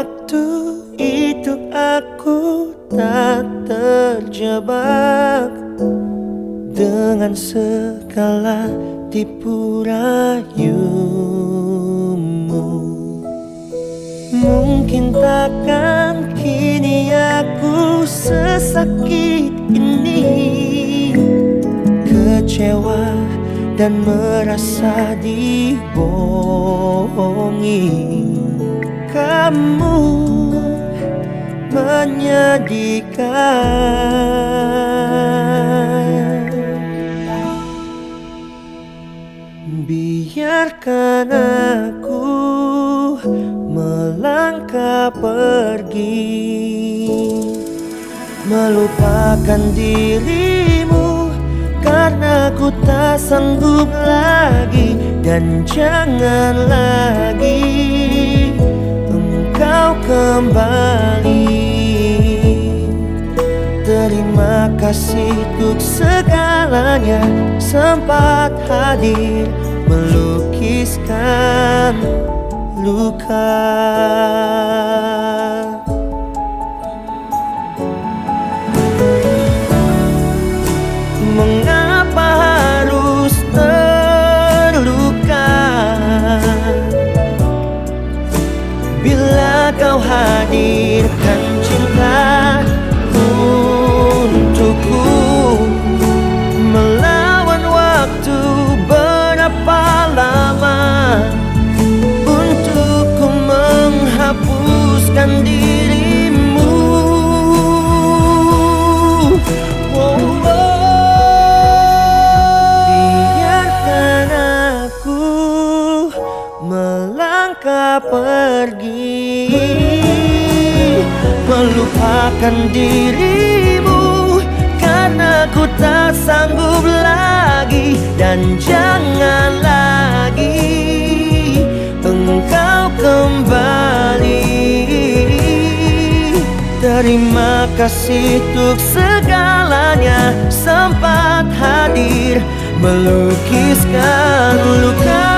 Waktu itu aku tak terjebak dengan segala tipu rayumu. Mungkin takkan kini aku sesakit ini, kecewa dan merasa dibohongi. Kamu menyedihkan. Biarkan aku melangkah pergi, melupakan dirimu karena ku tak sanggup lagi. Dan jangan lagi engkau kembali. Terima kasih untuk segalanya, sempat hadir melukiskan luka. Mengapa harus terluka bila kau hadirkan cinta untukku? Melawan waktu berapa lama untuk ku menghapuskan dirimu. Biarkan aku melangkah pergi, melupakan dirimu karena ku tak sanggup lagi. Dan jangan lagi engkau kembali. Terima kasih untuk segalanya, sempat hadir melukiskan luka.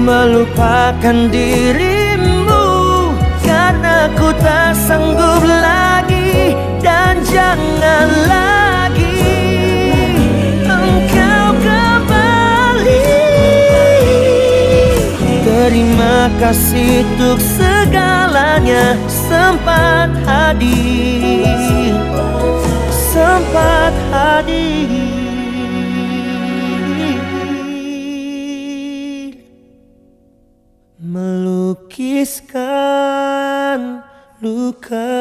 Melupakan dirimu karena ku tak sanggup lagi. Dan jangan lagi engkau kembali. Terima kasih untuk segalanya, sempat hadir, sempat hadir melukiskan luka.